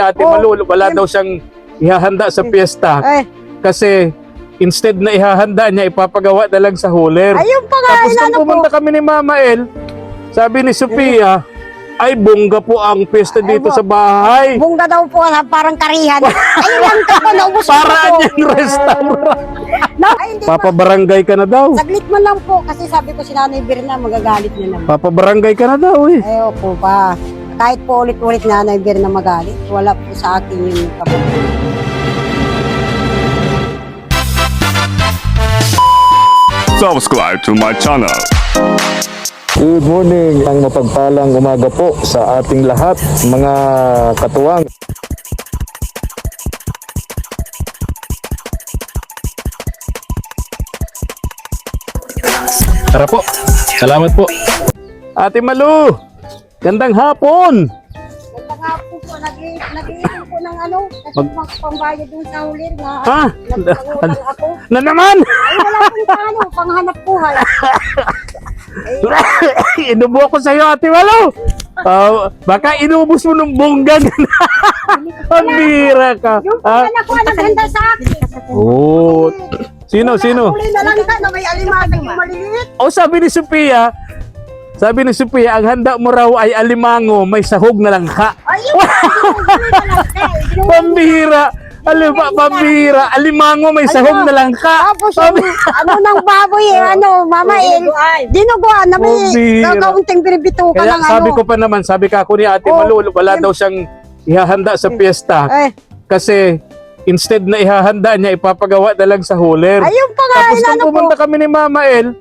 Ate Malu, wala daw siyang ihahanda sa piyesta. Kasi instead na ihahanda niya, ipapagawa na lang sa huler. Ayun pa nga, Tapos nung pumunta kami ni Mama El, sabi ni Sophia, ay bongga po ang piyesta dito sa bahay. Bongga daw po, parang karihan. Ayun lang ka po, naubos ko Para po. yung restaurant. Ay, hindi Papabarangay ka na daw. Saglit man lang po, kasi sabi ko si Nanay Birna, magagalit na naman. Papabarangay ka na daw eh. Ay, opo pa. Kahit po ulit-ulit Nanay Birna magalit, wala po sa akin yung kapatid. Subscribe to my channel. Good morning, ang mapagpalang umaga po sa ating lahat, mga katuwang. Tara po, salamat po. Ate Malu, gandang hapon. Ganda nga po, nag-iipon po ng ano, kasi pambayad dun sa hulir na, Ha? nagpangutang ako. Na naman! Ay, wala pong paano, panghanap buhay. Inubo ko sa'yo, Ate Malu. Baka inubos mo ng bongga. Ang bira ka. Yung anak ko, naghanda sa akin. Oh. Sino? Kulay na lang ka na may alimasag yung maliliit. O sabi ni Sophia, ang handa mo raw ay alimango, may sahog na lang ka. Ayun, Pambihira. Pambihira. Alimango, may sahog na lang ka. tapos yung ano ng baboy Mama dinuguan na may Pambihira. gagawing binibitukan Kaya ng sabi ko pa naman, sabi ka ako ni Ate Malu, wala daw siyang ihahanda sa piyesta. Kasi instead na ihahanda niya, ipapagawa na lang sa huler. Ayun pa nga, Tapos nung pumunta kami ni Mama El,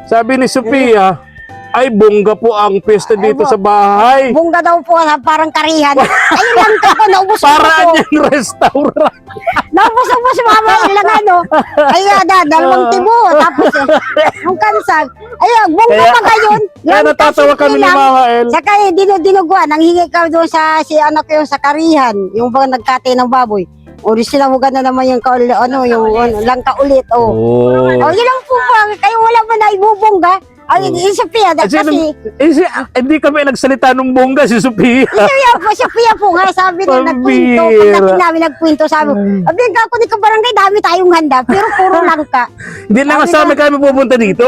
sabi ni Sophia, ay bongga po ang piyesta dito sa bahay. Bongga daw po, parang karihan. Ayun lang ka po, naubos ko Para po. yung restaurant. Naubos ko si Mama El lang Ay, dalawang tibo. Tapos yung kansag. Ayun, bongga pa gayon. Kaya natatawa kami ni Mama El. Saka dinuguan, ang hingi ka doon sa si anak ko yung sa karihan, yung bang nagkate ng baboy. O di sinabugan na naman yung langka ulit. Oh. Yun lang po ba, kayo wala man na ibubongga. Ay, Sophia, kasi Hindi kami nagsalita ng bongga si Sophia. Sophia po nga, sabi na nagkwento. Pagdating namin nagkwento, sabi ka ako ni Kabarangay, dami tayong handa, pero puro langka. Hindi na nga sa amin kami pupunta dito.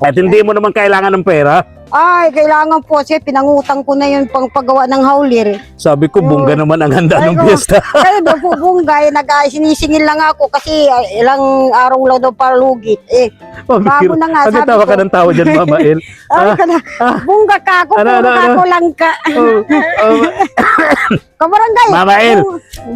At hindi mo naman kailangan ng pera. Ay, kailangan po kasi pinangutang ko na yun pang paggawa ng haulir. Sabi ko, bongga naman ang handa ng piyesta. Kaya daw po bunggay, sinisingil lang ako kasi ilang araw lang daw para lugit. Bago na nga, sabi tawa ko. ka ng tawa dyan, Mama El. Bungga ka ako, puro ka ako langka. Kabarangay. Mama El,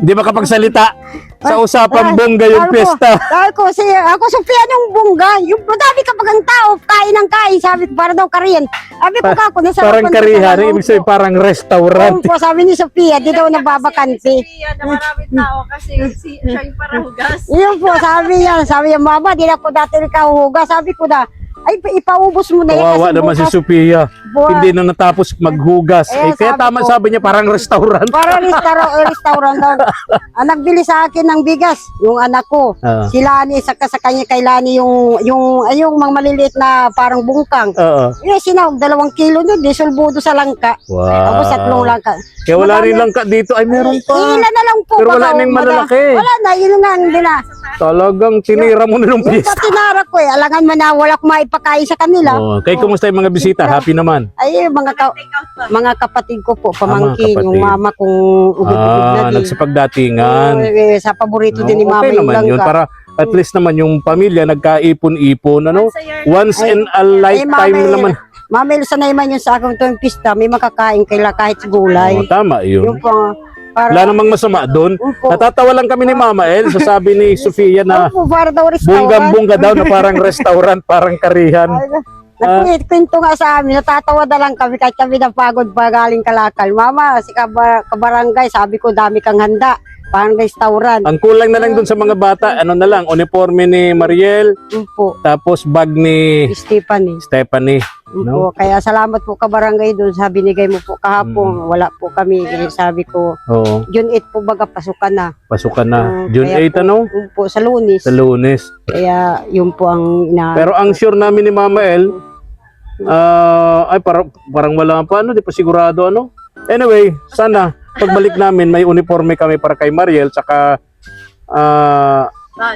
di ba kapagsalita sa usapang bongga yung piyesta? Sabi ko, ako Sophia yung bungga. Yung madami kapag ang tao, kain ng kain. Sabi ko, para daw kariyan. Sabi ko ako, Parang karihan, ibig sabihin parang restaurant. Po, sabi ni Sophia, di daw nababakante. Na maraming tao kasi siya yung parang hugas. Yun po, sabi niya, Mama, di na ko dati ikahuhuga. Sabi ko na, ay, ipaubos mo na yan. Kawawa kasi naman si bukas- Sophia. Buwan. Hindi na natapos maghugas. Kaya sabi tama ko, sabi niya, parang restaurant. Para restaurant daw. Nagbili sa akin ng bigas, yung anak ko. Si Lani, saka sa kanya kay Lani yung mga maliliit na parang bungkang. Oo. Sinawag 2 kilo nun, disulbudo sa langka. Tapos 3 langka. Kaya wala rin langka dito. Ay, meron pa. Ilan na lang po. Pero wala baka, nang malalaki. Wala na, yun nga, hindi na. Talagang tinira mo na ng Yung piyesta. tinara ko alangan man na wala ko maipakain sa kanila. Kaya kumusta yung mga bisita? Happy naman? Ay, mga kapatid ko po, pamangkin, kapatid. yung mama kong ugit-ugit na din. Nagsipagdatingan. Sa paborito din ni mama Okay yung naman yun. langka. Para at least naman yung pamilya nagkaipon-ipon. Once in a lifetime naman. Mama, sanay man yun sa akin tuwing pista, may makakain kaila kahit gulay. Tama yun. Yung pang, Wala namang masama doon. Opo. Natatawa lang kami ni Mama El. Sasabi ni Sophia na para daw restaurant. bunggang-bungga daw na parang restaurant, parang karihan. Nagkwento nga sa amin, natatawa na lang kami kahit kami napagod pa galing Kalakal. Mama, si Kabarangay, sabi ko dami kang handa. Parang restaurant. Ang kulang na lang doon sa mga bata, ano na lang, uniforme ni Mariel, Opo, tapos bag ni Stephanie. Stephanie. No? Opo, kaya salamat po Kabarangay doon sa binigay mo po kahapon. Wala po kami, sabi ko. Oo, June 8 po baga pasukan na. pasukan na. Mm, June kaya 8 ano? Po, sa Lunes. Sa Lunes. Kaya yun po ang Pero ang sure namin ni Mama El, ay parang wala pa ano, di pa sigurado ano. Anyway, sana pagbalik namin, may uniforme kami para kay Mariel, tsaka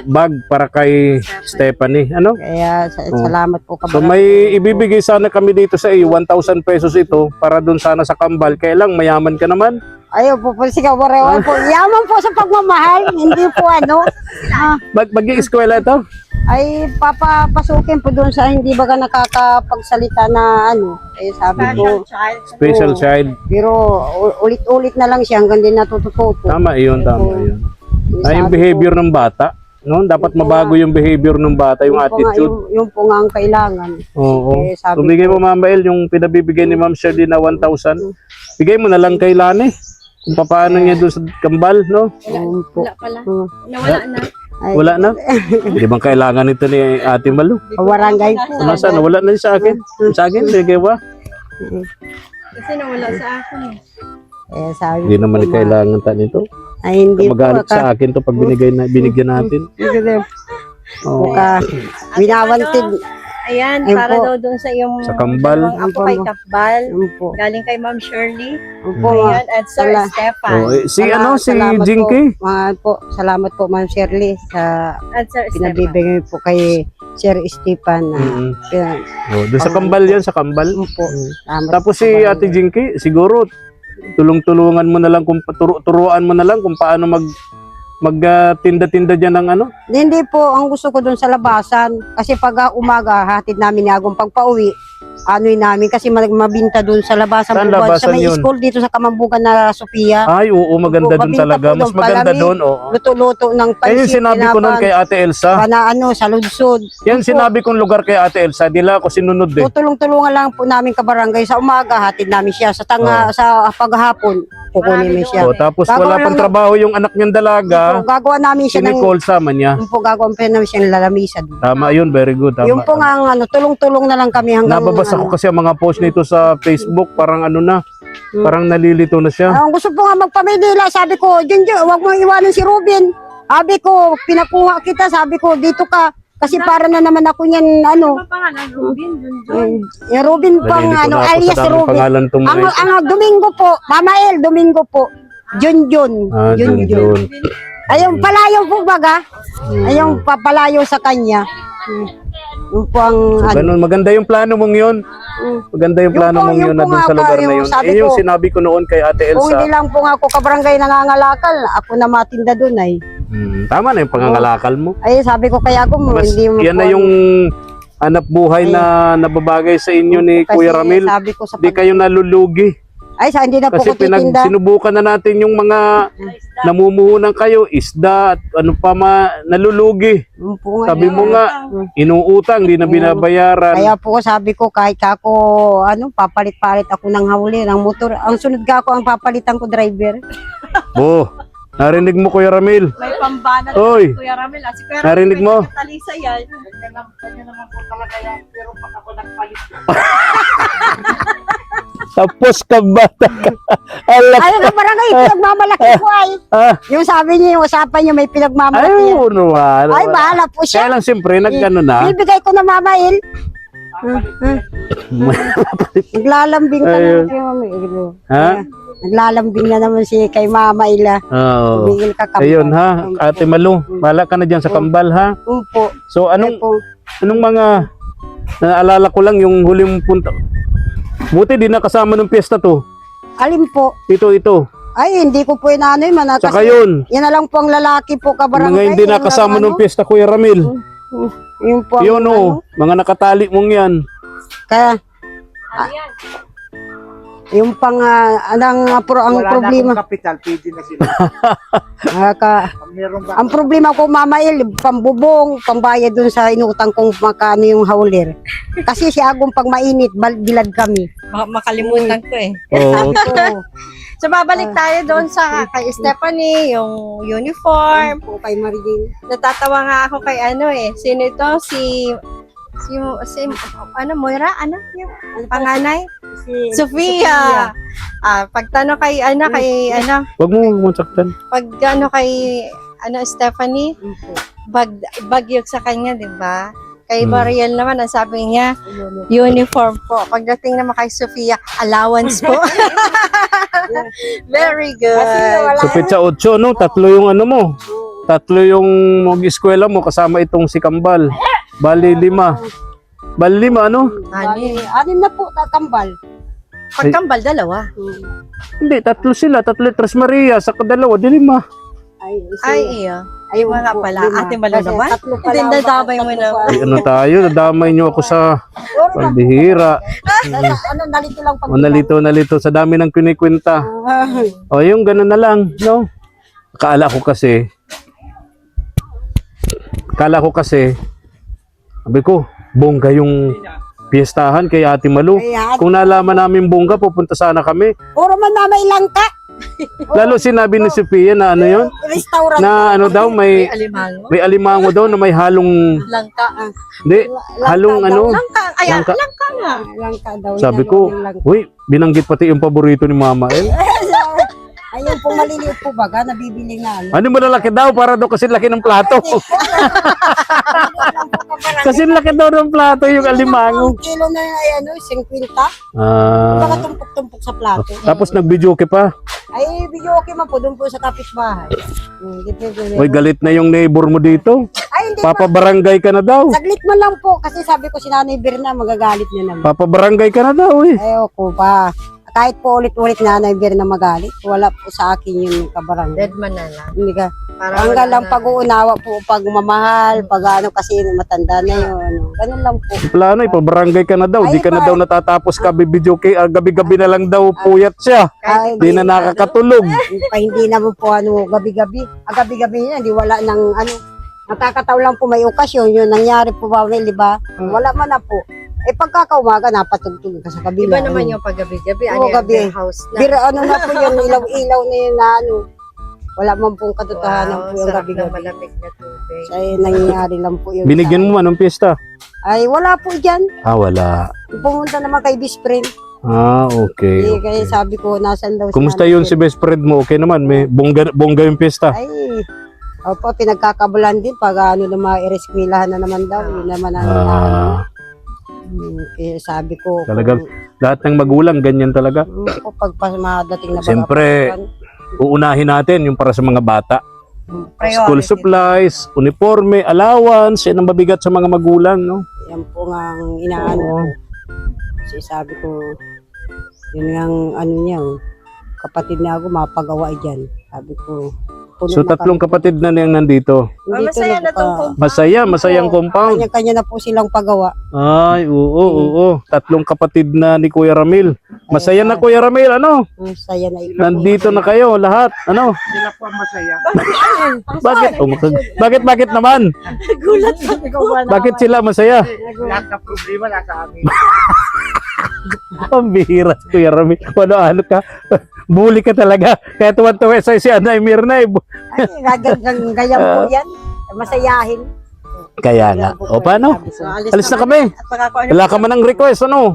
bag para kay Stephanie. Ano? Kaya salamat po So kabarangay. may ibibigay sana kami dito sa iyo, 1,000 pesos ito para dun sana sa kambal. Kaya lang, mayaman ka naman. Ayaw po po si kabarangay po. Yaman po sa pagmamahal, hindi po ano. Mag-i-eskwela ito? Ay papapasukin po doon sa hindi baga nakakapagsalita na ano. Eh sabi ko, Special child. pero ulit-ulit na lang siya hanggang din natututo. Tama yun, tama yun. Ay, yung Sabi behavior ng bata. No? Dapat mabago yung behavior ng bata, yung attitude. Yung po nga ang kailangan. Oo. Eh, sabi So, bigay ko- mo, Mama El, yung pinabibigay ni Ma'am Shirley na 1,000. Bigay mo na lang kay Lani. Kung paano niya doon sa kambal, no? Yun po. Wala pala. Hmm. Nawala na. Ay, Wala na. Hindi bang kailangan ito ni Ate Malu? Barangay po. Nasaan? Wala na sa akin. Sa akin, bigay ba? Kasi nawala sa akin eh. Eh, sabi Hindi ko naman po, kailangan ta nito. ay hindi po. Magalit sa akin to pag binigyan natin. Oo. Muka, winawantid. Ayan, Ayun para po. daw doon sa iyong Sa kambal. dalawang apo kay Kapbal. Yun po. Galing kay Ma'am Shirley. Yun po. Ayan, at Sir Sala- Stefan. Oh, si Salamat Jinky. Po, salamat po, Ma'am Shirley, sa At Sir Stefan. pinabibigay po kay Sir Stefan. Mm. Kaya, Oh, doon sa kambal yan, sa kambal. yun po. Salamat Tapos po, si kabarangay. Ate Jinky, siguro tulong-tulungan mo na lang kung turuan mo na lang kung paano magtinda-tinda diyan ng ano. Hindi po, ang gusto ko doon sa labasan. Kasi pag umaga, hatid namin ni Agong pagpauwi. Ano'y namin kasi mabinta doon sa labasan. Saan po, labasan sa may yun? school dito sa Kamambugan na Sofia. Ay, oo, maganda Opo, doon mabinta talaga. po Mas doon, maganda palami. doon, oo. Luto-luto ng Kaya pansit. yung sinabi ko noon kay Ate Elsa. Ano, sa ludsod. Yan sinabi kong lugar kay Ate Elsa, di lang ako sinunod eh. Tutulong-tulungan lang po namin kabarangay sa umaga, hatid namin siya sa sa paghapon. Kukunin namin siya. O, tapos Gagawa wala lang pang ng- trabaho yung anak niyang dalaga. Yung gagawa namin Si siya ng Nicole sama niya. yung po gagawa pa namin siya ng lalamisan. Tama yun, very good. Tama. Yung po nga ang ano, tulong-tulong na lang kami hanggang Nababasa ko kasi ang mga post nito sa Facebook, parang ano na, parang nalilito na siya. Ang gusto po nga magpamedila, sabi ko, Junjun, wag mo iwanan si Ruben. Sabi ko, pinakuha kita, sabi ko, dito ka. Kasi para na naman ako niyan, ano, Ano pa pangalan? Rubin, Junjun. yung Ruben pang, Nalilito ano, na ako alias sa daming Ruben. pangalan tong mga ito. Ang Domingo po, Mama El, Domingo po. Junjun. Ah, Junjun. Ayun, palayo po baga. Ayun, papalayo sa kanya. Yung po ang, So, ganun, maganda yung plano mong yun. Maganda yung Yung plano po- mong yung yun na po dun nga sa pa, lugar na yung yun. sabi Eh, yung ko- sinabi ko noon kay Ate kung hindi Elsa. lang po nga ako kabarangay nangangalakal, ako na matinda doon ay. Tama na yung pangangalakal mo. Ay, sabi ko kaya ako, Mas, hindi mo yan po na yung hanap buhay na nababagay sa inyo ni kasi Kuya Ramil. sabi ko sa Di kayo nalulugi. Ay, hindi na po Kasi ko titinda. sinubukan na natin yung mga namumuhunan kayo, isda at ano pa nalulugi. Yung po nga, Sabi mo nga, inuutang, di na binabayaran. kaya po sabi ko, kahit ako, ano, papalit-palit ako ng hawli, ng motor. Ang sunod ka ako, ang papalitan ko driver. Oh, narinig mo Kuya Ramil. May pambanat Oy. si Kuya Ramil. Si Kuya Narinig mo? Talisa yan. Tapos ka bata ka. Alam. Ay, kabarangay, pinagmamalaki ko ay. Ah, Yung sabi niya, yung usapan niya, may ay, pinagmamalaki yan. ano ba? Ay, bahala po Kaya siya. lang siyempre, nagano na. Bibigay ko na Mama El. Naglalambing ka Ayun. naman kay Mama El. Ha? Naglalambing na naman si kay Mama Ila. Oo. Bigil ka kambal. Ayun ha, Ate Malu, bala ka na dyan sa kambal ha. Umpo. So Anong anong mga naalala ko lang yung huling punta. Buti di nakasama ng piyesta to. Alin po? Ito. Ay, hindi ko po inaano yun. Saka yun, Yan na lang po ang lalaki po kabarangay. mga hindi Yan nakasama lang, ng piyesta Kuya Ramil. Yun po. ang Yun ano. o, mga nakatali mong yan. Kaya, Ano yan? yung pang, ang problema. Kapital, pwede na sila. Meron ba? Ang problema ko, Mama El, pambubong, pambayad dun sa inutang kong makano yung hauler. Kasi si Agong pag mainit, bilad kami. Makalimutan ko eh. Oo. Oo. So babalik tayo doon sa kay Stephanie, yung uniform. Po kay Marilyn. Natatawa nga ako kay ano eh. Sino ito? Si ano, Moira? Ano? Yung panganay? Sofia. Pagtanong kay Wag mo saktan. pag ano kay Stephanie, bagyog sa kanya, 'di ba? Kay Mariel naman, ang sabi niya, uniform po. Pagdating naman kay Sofia, allowance po. Very Kasi good. wala. So petsa 8, no? Tatlo yung ano mo. Tatlo yung mag-eskwela mo kasama itong si Kambal. Bali 5. Bali 5, ano? Ani. Anim na po, tatambal. Pagkambal, dalawa. Hindi, tatlo sila. Tatlo Tres Maria. Sa kadalawa, di 5. Ay, iyo. Ay, wala pala. Ate Malo naman. Hindi, Hindi, nadamay mo na. Ay, ano tayo? Nadamay nyo ako sa pambihira. Ano, nalito lang pag Nalito sa dami ng kinikwenta. O, yung gano'n na lang, no? Akala ko kasi, sabi ko, bongga yung piyestahan kay Ate Malu. Kung nalaman namin bongga, pupunta sana kami. Puro man na may langka. Lalo sinabi ni Sophia na ano yun, Restaurant. na ano daw, May alimango. may alimango daw na may halong, Langka. hindi, halong ano. Langka. Ay, Langka. langka nga. Langka daw. Sabi yan, ko, yung langka. uy, binanggit pati yung paborito ni Mama El. Ayun po, maliliit po baga, nabibili na. Ano mo lalaki daw para daw kasi laki ng plato. Kasi laki daw ng plato yung alimango. Ang kilo na ay ano, 50. Baka Ah, tumpok-tumpok sa plato. tapos nagbidyuke pa. Ay, video okay man po, doon po sa kapitbahay. Depende. Uy, galit na yung neighbor mo dito. Ay, hindi po. Papabarangay ka na daw. Saglit man lang po, kasi sabi ko si Nanay Birna, magagalit na naman. Papabarangay ka na daw eh. Ay, ko pa. Kahit po ulit-ulit Nanay Birna magalit, wala po sa akin yung kabarangay. Dead man na lang. Hindi ka. Para Hanggang wala lang na. pag-uunawa po, pag mamahal, pag ano kasi matanda na yun. Ano. Ganun lang po. Plano eh, pabarangay ka na daw. Di ka na daw natatapos ka bibidyuke. Gabi-gabi na lang daw puyat siya. Ay, Di na nakakatulog. hindi naman po ano, gabi-gabi. Gabi-gabi yun, hindi wala ng ano. Nakakataw lang po may okasyon, yun nangyari po ba, di ba? Wala man na po. Eh pagkakaumaga, napatugtog ka sa kabila. Iba naman yung pag-gabi-gabi. Oo, Ano yung gabi. beer house na. Pero ano na po yun, ilaw-ilaw na yun na ano. Wala man pong katotohanan po yung sarap ng gabi-gabi. malamig na tubig. Kaya nangyayari lang po yun. Binigyan mo anong piyesta? Ay, wala po dyan. Ah, wala. Pumunta naman kay best friend. Ah, okay. Eh, kaya sabi ko, nasan daw Kumusta Nanay yun si Birna? best friend mo? Okay naman, may bongga yung piyesta. Ay, opo, pinagkakabulan din pag ano na ma-ireskwelahan na naman daw. Yun naman ang Ah, kaya sabi ko, talagang lahat ng magulang ganyan talaga. kung pag madating na Siyempre, uunahin natin yung para sa mga bata. School supplies, uniforme, allowance, yan ang mabigat sa mga magulang, no? yan po nga ang inaano ko. Kasi sabi ko, yun nga ang ano niya, kapatid na ako mapagawa dyan. Sabi ko, puno So, na tatlong kami. kapatid na niyang nandito. Dito masaya na tong compound. Masayang compound. Kanya-kanya na po silang pagawa. Ay, oo. Tatlong kapatid na ni Kuya Ramil. Masaya na Kuya Ramil, ano? Ang saya na ito. Nandito na kayo lahat, ano? Sila po ang masaya. Bakit? Bakit naman? Gulat ako. Bakit sila masaya? Lahat ng problema nasa amin. Ang bihira, Kuya Ramil. Ano ka? Bully ka talaga. Kaya tuwan-tuwa sa si Anay Mirna. Ay, gayang po yan. Masayahin. Kaya nga. O, paano? Alis na kami. Wala ka man ng request, ano?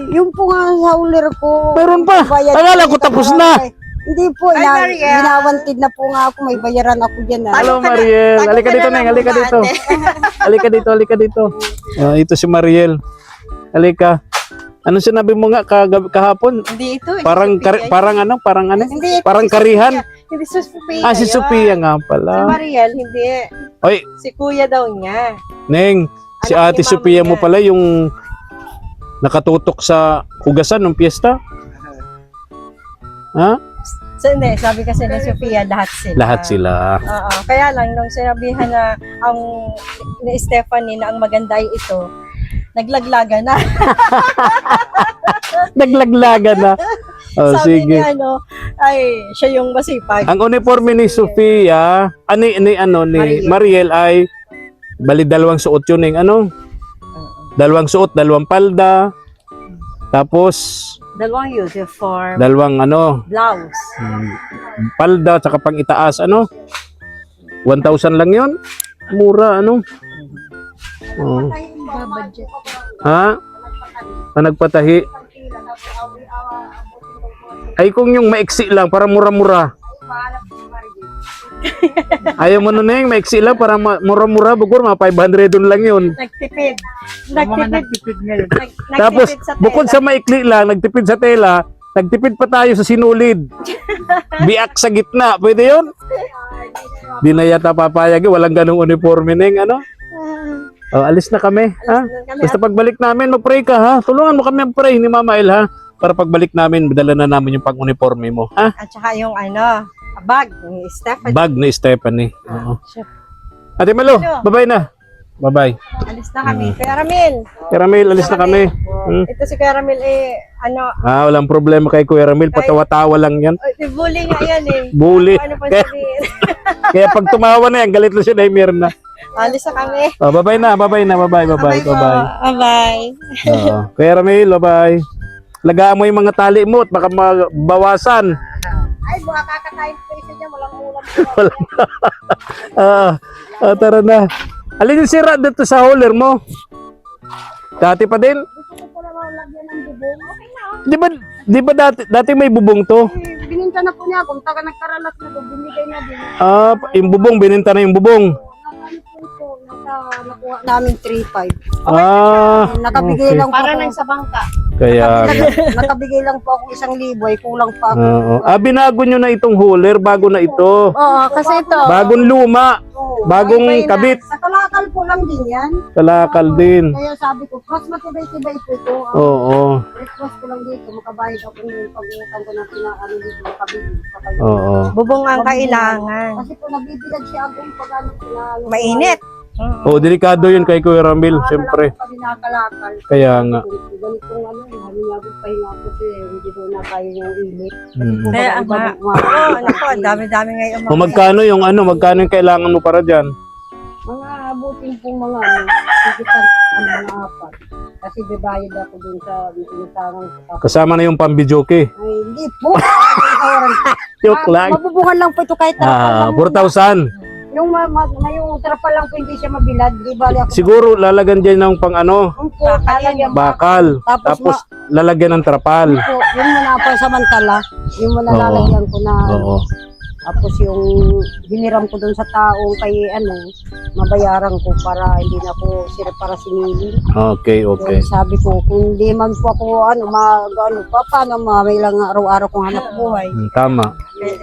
Yung po nga sa ulir ko. Meron pa. bayad Akala ko sa tapos barangay. Hindi po, Ay, Mariel. binawantid na po nga ako, may bayaran ako dyan. Hello, Mariel. Halika dito, Neng. Halika dito. Halika dito. Ito si Mariel. Halika. Ano sinabi mo nga kahapon? Hindi ito. Parang ano? Hindi ito. Parang si karihan. Sophia. Hindi si Sophia. Ah, si yun. Sophia nga Si pala. Mariel, hindi. Oy, Si kuya daw niya. Neng, si Anak Ate ni Mama Sophia mo yan. pala yung nakatutok sa hugasan ng piyesta? Ha? So, hindi. Sabi kasi ni Sophia, lahat sila. Lahat sila. Oo. Kaya lang, nung sinabihan na ang ni Stephanie na ang maganda ay ito, naglaglaga na. Naglaglaga na. Oh, Sabi sige. niya, ay, siya yung masipag. Ang uniforme ni Sophia, ni Mariel ay bali dalawang suot yun ng ano? Dalawang suot, dalawang palda. Tapos Dalawang uniform. dalawang ano, Blouse. palda tsaka pang itaas ano? 1,000 lang 'yon. Mura ano? Oh. Ha? Panagpatahi. Ay kung yung maiksi lang para mura-mura. Ayaw mo nun yung maiksi lang para mura-mura, bukur mga 500 dun lang yun. Nagtipid. Yung mga Nagtipid. nagtipid ngayon. Tapos Nagtipid sa bukod tela. sa maikli lang, nagtipid sa tela, Nagtipid pa tayo sa sinulid. Biak sa gitna. Pwede yun? Di na yata papayag. Walang ganong uniforme Neng, ano? Oh, alis na kami. Ha? Basta pagbalik namin, mag-pray ka, ha? Tulungan mo kami mag-pray ni Mama El, ha? Para pagbalik namin, dala na namin yung pang-uniforme mo, ha? At saka yung ano, bag ni Stephanie. Bag ni Stephanie. Oo. Sure. Ate Malo, bye-bye na. Bye-bye. Alis na kami. Kuya Ramil. Kuya Ramil, alis na kami. Ito si Kuya Ramil ano, Walang problema kay Kuya Ramil. Patawa-tawa lang yan. bully nga yan Bully. Ano pa sabihin? Kaya pag tumawa na yan, galit na siya na na. Alis na kami. Oh, bye-bye na. Bye-bye na. Bye-bye. Bye-bye. po. Bye-bye. Bye-bye. Oo. Kuya Ramil, bye-bye. Lagaan mo yung mga tali mo at baka mabawasan. Ay, buha kakatayin ko isa dyan. Walang ulam. Tara na. Alin yung sira dito sa hauler mo? Dati pa din? Gusto ko lang lagyan ng bubong. Okay na. Di ba dati may bubong to? Bininta na po niya. Kung taga nagkaralat na to, binigay na din. Yung bubong, bininta na yung bubong. Nakuha namin 3,500. Nakabigay okay. lang po Para ako. nang sa bangka. Kaya nga. Nakabigay lang po ako 1,000. Ay, kulang pa ako. Oo. Binago nyo na itong hauler, bago na ito. Oo, kasi ito. Bagong luma, Oo. bagong kabit, Sa kalakal po lang din yan. kalakal din. Kaya sabi ko, mas matibay-tibay po ito. Oo. Request ko lang dito, makabayad ako ng pag-utang ko na pinaano dito, makabili. Oo. Bubong ang kailangan. Kasi po nabibilag siya agong pag ano pinalo. Mainit. Oh, delikado yun kay Kuya Ramil, siyempre. Kami nakakalakal. Kaya nga. Ganitong ano, hindi nabot pa hinga ko kasi hindi ko na kaya yung init. Mm. Kaya nga. Oo, naku, ang dami-dami ngayon. Kung magkano yung magkano yung kailangan mo para dyan? Mga abutin pong mga ano, sigitan ang mga apat. Kasi bebayad ako dun sa inutangan ko. Kasama na yung pambijoke. Ay, hindi po. Ay, Joke lang. Mabubungan lang po ito kahit 4,000. Yung yung trapal lang po hindi siya mabilad. Di bali ako. Siguro lalagyan dyan ng pang Yung po, lalagyan bakal. Tapos lalagyan ng trapal. po, yun muna po samantala. Yung muna Oo. lalagyan ko na. Oo. Tapos yung hiniram ko dun sa taong kay mabayaran ko para hindi na po sila para sinili. Okay, okay. Sabi ko, kung hindi man po ako paano may lang araw-araw kong hanap buhay. Tama.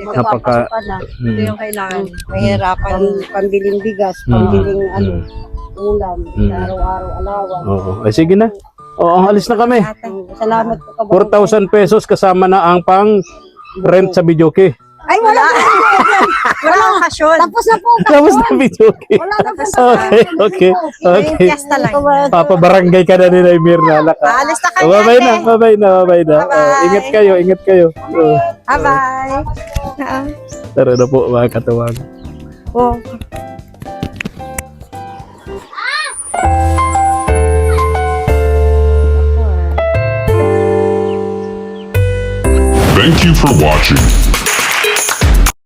Magpapasok ka na. Ito yung kailangan. Mahirapan. Pambiling bigas, pambiling ulam, araw-araw alawan. Oo. Ay, sige na. Oo, alis na kami. Salamat po. 4,000 pesos kasama na ang pang rent sa bijoke. Ay, wala. Walang okasyon. Tapos na po. Tapos na bijoke. Wala na po. Okay, okay. Yung Okay. fiesta lang. Papabarangay ka na ni Mirna. Alis na kami. Bye-bye na, bye-bye na, bye-bye na. Bye-bye. Ingat kayo, ingat kayo. Bye-bye. Tara na po, mga katawag. Oh. Thank you for watching.